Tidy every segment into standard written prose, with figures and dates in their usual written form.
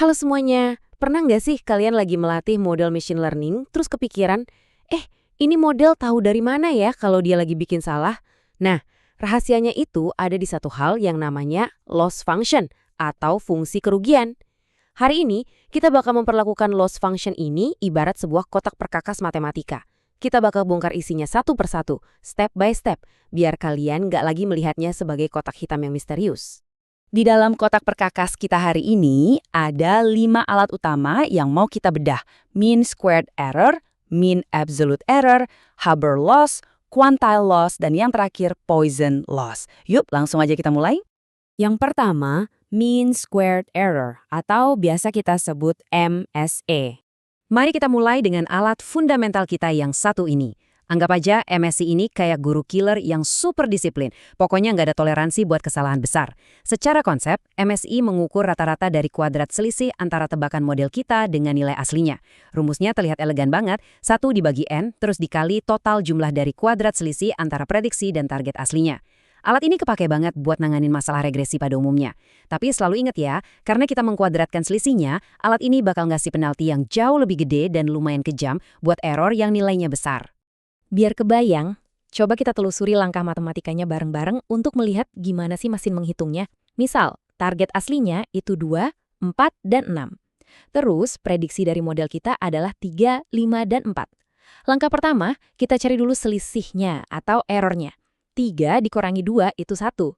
Halo semuanya, pernah nggak sih kalian lagi melatih model machine learning, terus kepikiran, ini model tahu dari mana ya kalau dia lagi bikin salah? Nah, rahasianya itu ada di satu hal yang namanya loss function atau fungsi kerugian. Hari ini, kita bakal memperlakukan loss function ini ibarat sebuah kotak perkakas matematika. Kita bakal bongkar isinya satu persatu, step by step, biar kalian nggak lagi melihatnya sebagai kotak hitam yang misterius. Di dalam kotak perkakas kita hari ini, ada 5 alat utama yang mau kita bedah. Mean squared error, mean absolute error, Haber loss, quantile loss, dan yang terakhir Poisson loss. Yuk, langsung aja kita mulai. Yang pertama, mean squared error atau biasa kita sebut MSE. Mari kita mulai dengan alat fundamental kita yang satu ini. Anggap aja MSE ini kayak guru killer yang super disiplin. Pokoknya nggak ada toleransi buat kesalahan besar. Secara konsep, MSE mengukur rata-rata dari kuadrat selisih antara tebakan model kita dengan nilai aslinya. Rumusnya terlihat elegan banget, 1 dibagi N, terus dikali total jumlah dari kuadrat selisih antara prediksi dan target aslinya. Alat ini kepake banget buat nanganin masalah regresi pada umumnya. Tapi selalu ingat ya, karena kita mengkuadratkan selisihnya, alat ini bakal ngasih penalti yang jauh lebih gede dan lumayan kejam buat error yang nilainya besar. Biar kebayang, coba kita telusuri langkah matematikanya bareng-bareng untuk melihat gimana sih mesin menghitungnya. Misal, target aslinya itu 2, 4, dan 6. Terus, prediksi dari model kita adalah 3, 5, dan 4. Langkah pertama, kita cari dulu selisihnya atau errornya. 3 dikurangi 2 itu 1.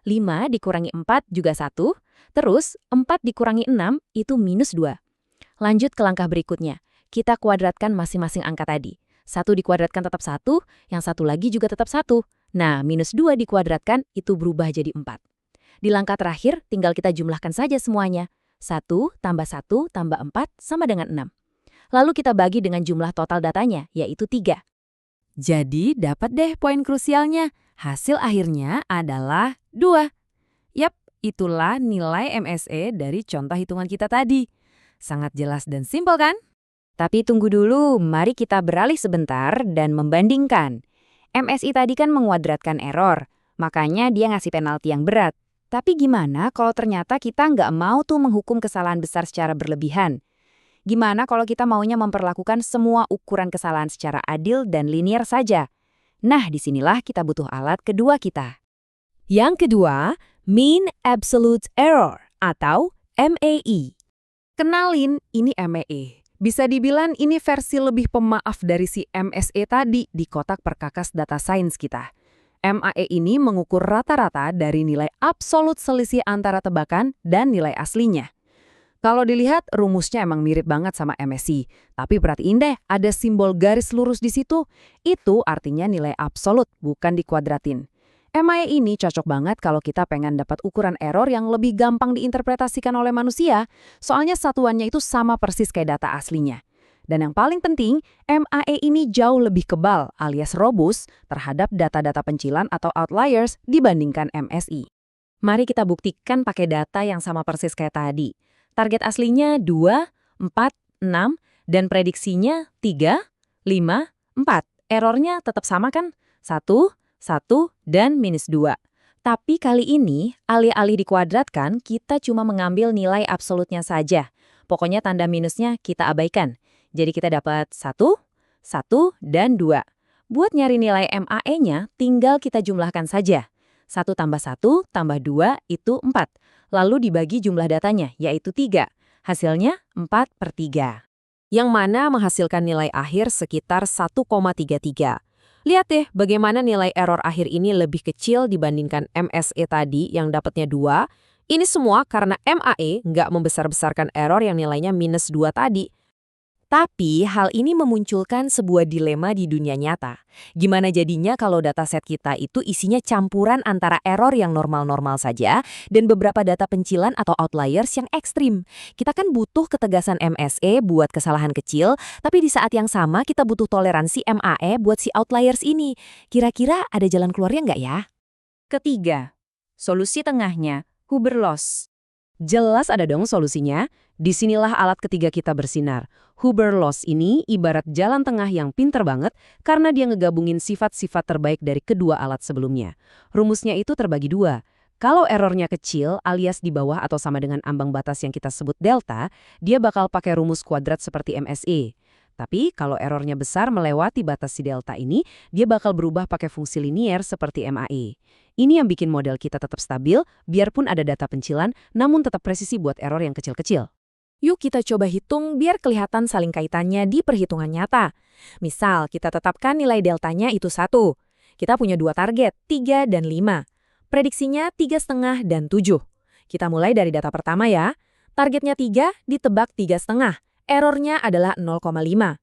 5 dikurangi 4 juga 1. Terus, 4 dikurangi 6 itu minus 2. Lanjut ke langkah berikutnya. Kita kuadratkan masing-masing angka tadi. 1 dikuadratkan tetap 1, yang satu lagi juga tetap 1. Nah, minus 2 dikuadratkan itu berubah jadi 4. Di langkah terakhir, tinggal kita jumlahkan saja semuanya. 1 tambah 1 tambah 4 sama dengan 6. Lalu kita bagi dengan jumlah total datanya, yaitu 3. Jadi, dapat deh poin krusialnya. Hasil akhirnya adalah 2. Yap, itulah nilai MSE dari contoh hitungan kita tadi. Sangat jelas dan simpel kan? Tapi tunggu dulu, mari kita beralih sebentar dan membandingkan. MSI tadi kan menguadratkan error, makanya dia ngasih penalti yang berat. Tapi gimana kalau ternyata kita nggak mau tuh menghukum kesalahan besar secara berlebihan? Gimana kalau kita maunya memperlakukan semua ukuran kesalahan secara adil dan linear saja? Nah, disinilah kita butuh alat kedua kita. Yang kedua, mean absolute error atau MAE. Kenalin, ini MAE. Bisa dibilang ini versi lebih pemaaf dari si MSE tadi di kotak perkakas data science kita. MAE ini mengukur rata-rata dari nilai absolut selisih antara tebakan dan nilai aslinya. Kalau dilihat, rumusnya emang mirip banget sama MSI. Tapi perhatiin deh, ada simbol garis lurus di situ. Itu artinya nilai absolut, bukan dikuadratin. MAE ini cocok banget kalau kita pengen dapat ukuran error yang lebih gampang diinterpretasikan oleh manusia, soalnya satuannya itu sama persis kayak data aslinya. Dan yang paling penting, MAE ini jauh lebih kebal alias robust terhadap data-data pencilan atau outliers dibandingkan MSI. Mari kita buktikan pakai data yang sama persis kayak tadi. Target aslinya 2, 4, 6, dan prediksinya 3, 5, 4. Errornya tetap sama kan? 1, 1, dan minus 2. Tapi kali ini, alih-alih dikuadratkan, kita cuma mengambil nilai absolutnya saja. Pokoknya tanda minusnya kita abaikan. Jadi kita dapat 1, 1, dan 2. Buat nyari nilai MAE-nya, tinggal kita jumlahkan saja. 1 tambah 1 tambah 2 itu 4. Lalu dibagi jumlah datanya, yaitu 3. Hasilnya 4/3. Yang mana menghasilkan nilai akhir sekitar 1,33. Lihat deh bagaimana nilai error akhir ini lebih kecil dibandingkan MSE tadi yang dapatnya 2. Ini semua karena MAE nggak membesar-besarkan error yang nilainya minus 2 tadi. Tapi hal ini memunculkan sebuah dilema di dunia nyata. Gimana jadinya kalau dataset kita itu isinya campuran antara error yang normal-normal saja dan beberapa data pencilan atau outliers yang ekstrim. Kita kan butuh ketegasan MSE buat kesalahan kecil, tapi di saat yang sama kita butuh toleransi MAE buat si outliers ini. Kira-kira ada jalan keluarnya nggak ya? Ketiga, solusi tengahnya, Haber loss. Jelas ada dong solusinya. Disinilah alat ketiga kita bersinar. Haber loss ini ibarat jalan tengah yang pinter banget karena dia ngegabungin sifat-sifat terbaik dari kedua alat sebelumnya. Rumusnya itu terbagi 2. Kalau errornya kecil alias di bawah atau sama dengan ambang batas yang kita sebut delta, dia bakal pakai rumus kuadrat seperti MSE. Tapi kalau errornya besar melewati batas si delta ini, dia bakal berubah pakai fungsi linier seperti MAE. Ini yang bikin model kita tetap stabil, biarpun ada data pencilan, namun tetap presisi buat error yang kecil-kecil. Yuk kita coba hitung biar kelihatan saling kaitannya di perhitungan nyata. Misal, kita tetapkan nilai deltanya itu 1. Kita punya 2 target, 3 dan 5. Prediksinya 3,5 dan 7. Kita mulai dari data pertama ya. Targetnya 3, ditebak 3,5. Errornya adalah 0,5.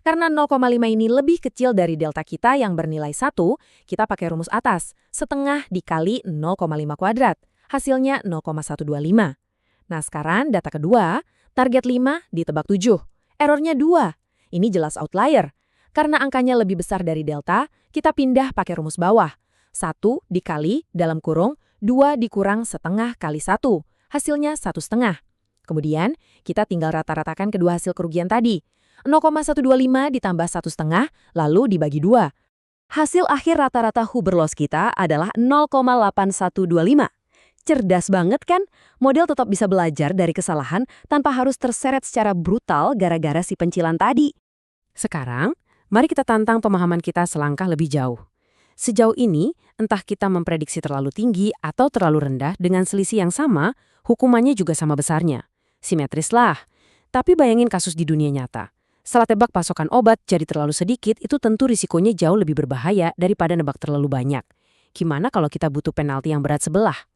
Karena 0,5 ini lebih kecil dari delta kita yang bernilai 1, kita pakai rumus atas. Setengah dikali 0,5 kuadrat. Hasilnya 0,125. Nah sekarang data kedua, target 5 ditebak 7. Errornya 2. Ini jelas outlier. Karena angkanya lebih besar dari delta, kita pindah pakai rumus bawah. 1 dikali, dalam kurung, 2 dikurang setengah kali 1. Hasilnya 1,5. Kemudian, kita tinggal rata-ratakan kedua hasil kerugian tadi. 0,125 ditambah 1,5, lalu dibagi 2. Hasil akhir rata-rata Huber loss kita adalah 0,8125. Cerdas banget kan? Model tetap bisa belajar dari kesalahan tanpa harus terseret secara brutal gara-gara si pencilan tadi. Sekarang, mari kita tantang pemahaman kita selangkah lebih jauh. Sejauh ini, entah kita memprediksi terlalu tinggi atau terlalu rendah dengan selisih yang sama, hukumannya juga sama besarnya. Simetris lah. Tapi bayangin kasus di dunia nyata. Salah tebak pasokan obat jadi terlalu sedikit, itu tentu risikonya jauh lebih berbahaya daripada nebak terlalu banyak. Gimana kalau kita butuh penalti yang berat sebelah?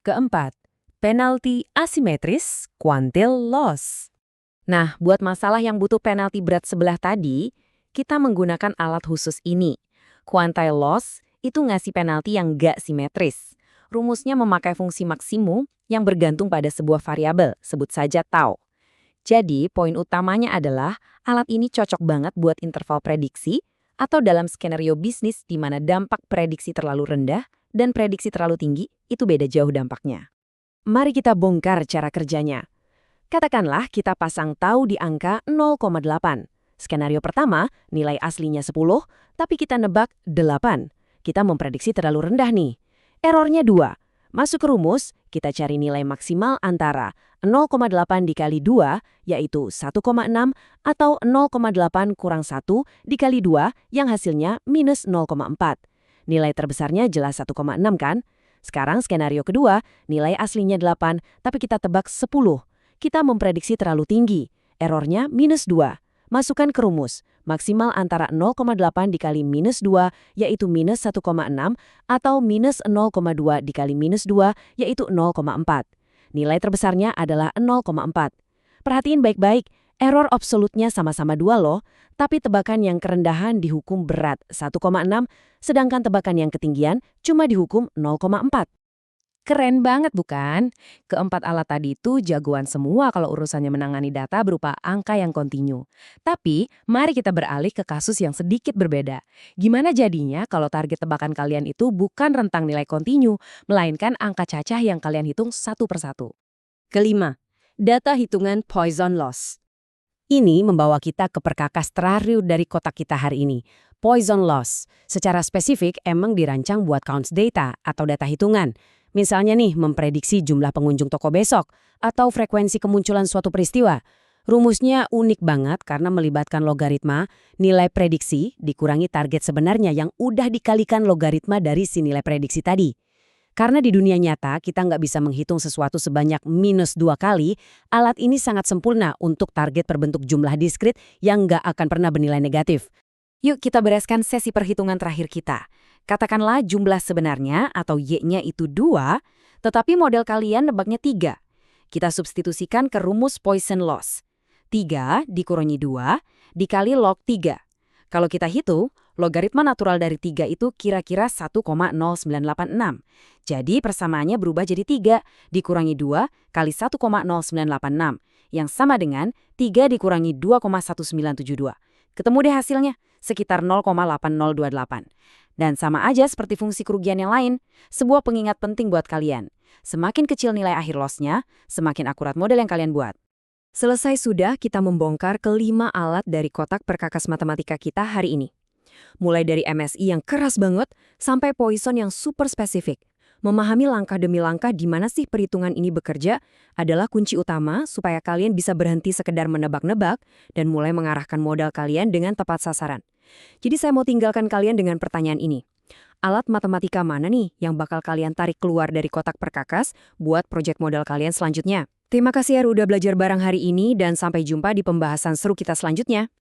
Keempat, penalti asimetris quantile loss. Nah, buat masalah yang butuh penalti berat sebelah tadi, kita menggunakan alat khusus ini. Quantile loss itu ngasih penalti yang gak simetris. Rumusnya memakai fungsi maksimum yang bergantung pada sebuah variabel, sebut saja tau. Jadi, poin utamanya adalah alat ini cocok banget buat interval prediksi atau dalam skenario bisnis di mana dampak prediksi terlalu rendah dan prediksi terlalu tinggi, itu beda jauh dampaknya. Mari kita bongkar cara kerjanya. Katakanlah kita pasang tau di angka 0,8. Skenario pertama, nilai aslinya 10, tapi kita nebak 8. Kita memprediksi terlalu rendah nih. Errornya 2. Masuk ke rumus, kita cari nilai maksimal antara 0,8 dikali 2, yaitu 1,6, atau 0,8 kurang 1 dikali 2, yang hasilnya minus 0,4. Nilai terbesarnya jelas 1,6 kan? Sekarang skenario kedua, nilai aslinya 8, tapi kita tebak 10. Kita memprediksi terlalu tinggi. Errornya minus 2. Masukkan ke rumus, maksimal antara 0,8 dikali minus 2, yaitu minus 1,6, atau minus 0,2 dikali minus 2, yaitu 0,4. Nilai terbesarnya adalah 0,4. Perhatiin baik-baik, error absolutnya sama-sama 2 loh, tapi tebakan yang kerendahan dihukum berat 1,6, sedangkan tebakan yang ketinggian cuma dihukum 0,4. Keren banget bukan? Keempat alat tadi itu jagoan semua kalau urusannya menangani data berupa angka yang kontinu. Tapi, mari kita beralih ke kasus yang sedikit berbeda. Gimana jadinya kalau target tebakan kalian itu bukan rentang nilai kontinu, melainkan angka cacah yang kalian hitung satu persatu? Kelima, data hitungan Poisson loss. Ini membawa kita ke perkakas terakhir dari kotak kita hari ini, Poisson loss. Secara spesifik emang dirancang buat counts data atau data hitungan. Misalnya nih, memprediksi jumlah pengunjung toko besok, atau frekuensi kemunculan suatu peristiwa. Rumusnya unik banget karena melibatkan logaritma, nilai prediksi dikurangi target sebenarnya yang udah dikalikan logaritma dari si nilai prediksi tadi. Karena di dunia nyata kita nggak bisa menghitung sesuatu sebanyak minus 2 kali, alat ini sangat sempurna untuk target berbentuk jumlah diskrit yang nggak akan pernah bernilai negatif. Yuk kita bereskan sesi perhitungan terakhir kita. Katakanlah jumlah sebenarnya atau Y-nya itu 2, tetapi model kalian nebaknya 3. Kita substitusikan ke rumus Poisson loss. 3 dikurangi 2 dikali log 3. Kalau kita hitung, logaritma natural dari 3 itu kira-kira 1,0986. Jadi persamaannya berubah jadi 3 dikurangi 2 kali 1,0986, yang sama dengan 3 dikurangi 2,1972. Ketemu deh hasilnya, sekitar 0,8028. Dan sama aja seperti fungsi kerugian yang lain, sebuah pengingat penting buat kalian. Semakin kecil nilai akhir loss-nya, semakin akurat model yang kalian buat. Selesai sudah kita membongkar kelima alat dari kotak perkakas matematika kita hari ini. Mulai dari MSI yang keras banget, sampai Poisson yang super spesifik. Memahami langkah demi langkah di mana sih perhitungan ini bekerja adalah kunci utama supaya kalian bisa berhenti sekedar menebak-nebak dan mulai mengarahkan modal kalian dengan tepat sasaran. Jadi saya mau tinggalkan kalian dengan pertanyaan ini. Alat matematika mana nih yang bakal kalian tarik keluar dari kotak perkakas buat proyek modal kalian selanjutnya? Terima kasih ya udah belajar bareng hari ini dan sampai jumpa di pembahasan seru kita selanjutnya.